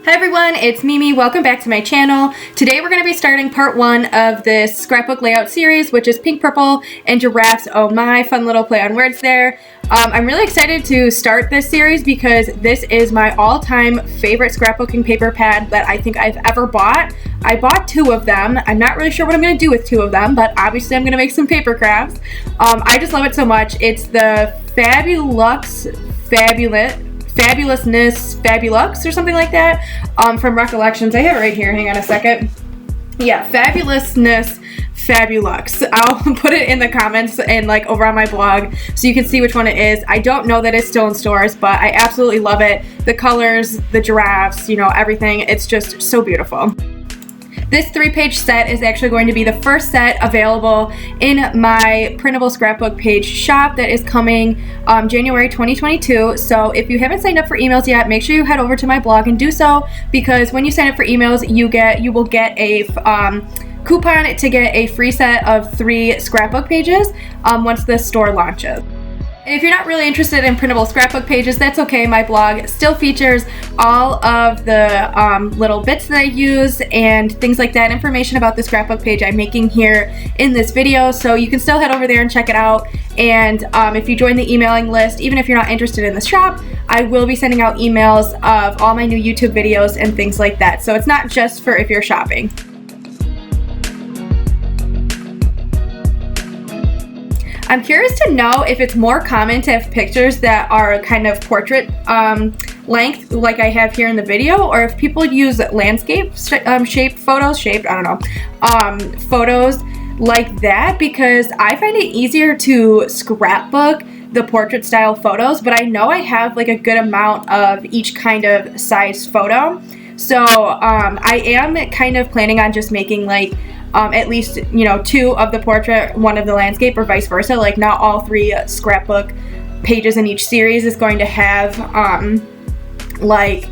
Hi everyone, it's Mimi. Welcome back to my channel. Today we're going to be starting part 1 of this scrapbook layout series, which is pink, purple, and giraffes. Oh my, fun little play on words there. I'm really excited to start this series because this is my all-time favorite scrapbooking paper pad that I think I've ever bought. I bought 2 of them. I'm not really sure what I'm going to do with 2 of them, but obviously I'm going to make some paper crafts. I just love it so much. It's the Fabulous or something like that, from Recollections. I have it right here, hang on a second. Yeah, Fabulousness Fabulux. I'll put it in the comments and like over on my blog so you can see which one it is. I don't know that it's still in stores, but I absolutely love it. The colors, the giraffes, you know, everything. It's just so beautiful. This 3-page set is actually going to be the first set available in my printable scrapbook page shop that is coming January 2022. So if you haven't signed up for emails yet, make sure you head over to my blog and do so, because when you sign up for emails, you will get a coupon to get a free set of 3 scrapbook pages once the store launches. And if you're not really interested in printable scrapbook pages, that's okay. My blog still features all of the little bits that I use and things like that, information about the scrapbook page I'm making here in this video. So you can still head over there and check it out. And if you join the emailing list, even if you're not interested in the shop, I will be sending out emails of all my new YouTube videos and things like that. So it's not just for if you're shopping. I'm curious to know if it's more common to have pictures that are kind of portrait length like I have here in the video, or if people use landscape shaped photos, photos like that, because I find it easier to scrapbook the portrait style photos, but I know I have like a good amount of each kind of size photo. So I am kind of planning on just making like at least, you know, 2 of the portrait, 1 of the landscape, or vice versa. Like not all 3 scrapbook pages in each series is going to have like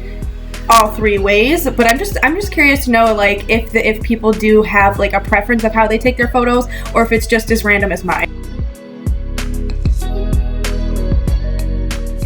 all 3 ways. But I'm just curious to know like if people do have like a preference of how they take their photos, or if it's just as random as mine.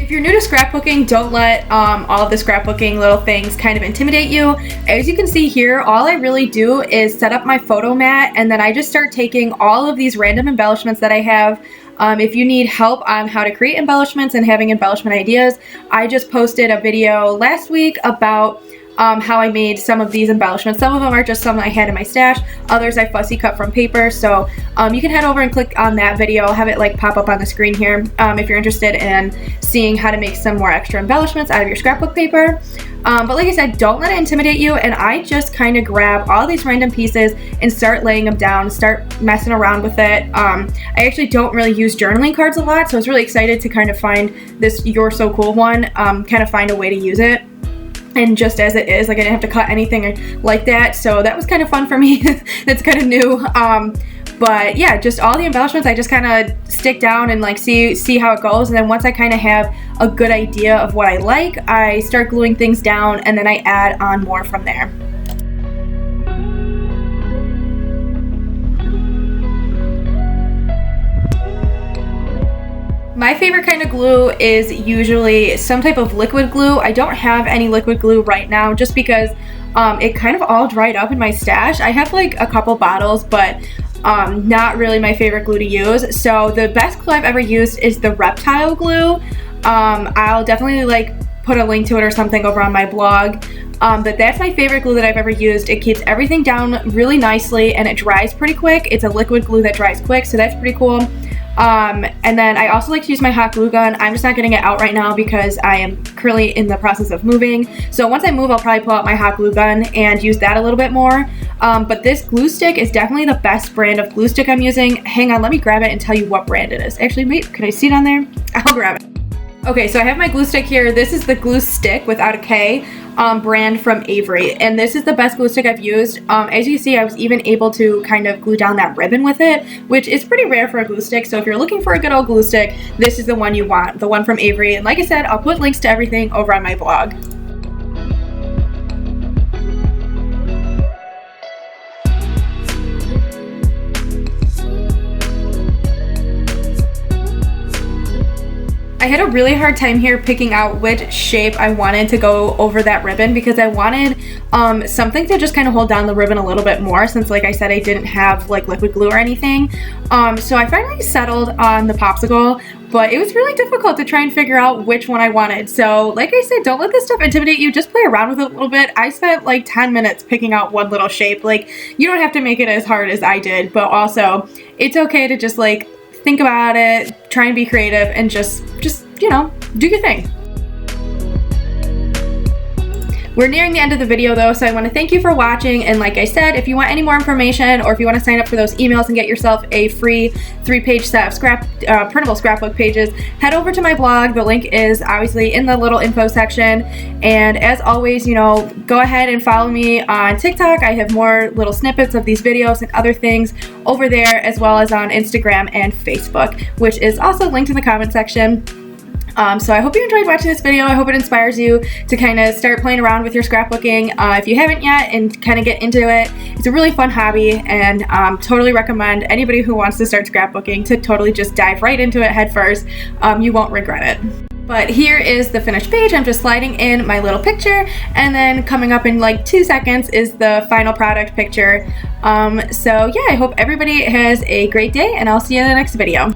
If you're new to scrapbooking, don't let all of the scrapbooking little things kind of intimidate you. As you can see here, all I really do is set up my photo mat, and then I just start taking all of these random embellishments that I have. If you need help on how to create embellishments and having embellishment ideas, I just posted a video last week about how I made some of these embellishments. Some of them are just some I had in my stash. Others I fussy cut from paper. So you can head over and click on that video. I'll have it like pop up on the screen here if you're interested in seeing how to make some more extra embellishments out of your scrapbook paper. But like I said, don't let it intimidate you. And I just kind of grab all these random pieces and start laying them down, start messing around with it. I actually don't really use journaling cards a lot, so I was really excited to kind of find this You're So Cool one, kind of find a way to use it. And just as it is, like I didn't have to cut anything like that, so that was kind of fun for me. That's kind of new. But yeah, just all the embellishments I just kind of stick down and like see how it goes, and then once I kind of have a good idea of what I like, I start gluing things down, and then I add on more from there. My favorite kind of glue is usually some type of liquid glue. I don't have any liquid glue right now just because it kind of all dried up in my stash. I have like a couple bottles, but not really my favorite glue to use. So the best glue I've ever used is the reptile glue. I'll definitely like put a link to it or something over on my blog. But that's my favorite glue that I've ever used. It keeps everything down really nicely and it dries pretty quick. It's a liquid glue that dries quick, so that's pretty cool. And then I also like to use my hot glue gun. I'm just not getting it out right now because I am currently in the process of moving. So once I move, I'll probably pull out my hot glue gun and use that a little bit more. But this glue stick is definitely the best brand of glue stick I'm using. Hang on, let me grab it and tell you what brand it is. Actually, wait, can I see it on there? I'll grab it. Okay, so I have my glue stick here. This is the glue stick without a K brand from Avery, and this is the best glue stick I've used. As you see, I was even able to kind of glue down that ribbon with it, which is pretty rare for a glue stick. So if you're looking for a good old glue stick, this is the one you want, the one from Avery. And like I said, I'll put links to everything over on my blog. had a really hard time here picking out which shape I wanted to go over that ribbon, because I wanted something to just kind of hold down the ribbon a little bit more, since like I said, I didn't have like liquid glue or anything. So I finally settled on the popsicle, but it was really difficult to try and figure out which one I wanted. So like I said, don't let this stuff intimidate you. Just play around with it a little bit. I spent like 10 minutes picking out one little shape. Like, you don't have to make it as hard as I did, but also it's okay to just like think about it, try and be creative, and just you know, do your thing. We're nearing the end of the video though, so I want to thank you for watching, and like I said, if you want any more information or if you want to sign up for those emails and get yourself a free 3-page set of printable scrapbook pages, head over to my blog. The link is obviously in the little info section, and as always, you know, go ahead and follow me on TikTok. I have more little snippets of these videos and other things over there, as well as on Instagram and Facebook, which is also linked in the comment section. So I hope you enjoyed watching this video. I hope it inspires you to kind of start playing around with your scrapbooking if you haven't yet, and kind of get into it. It's a really fun hobby, and totally recommend anybody who wants to start scrapbooking to totally just dive right into it head first. You won't regret it. But here is the finished page. I'm just sliding in my little picture, and then coming up in like 2 seconds is the final product picture. So yeah, I hope everybody has a great day, and I'll see you in the next video.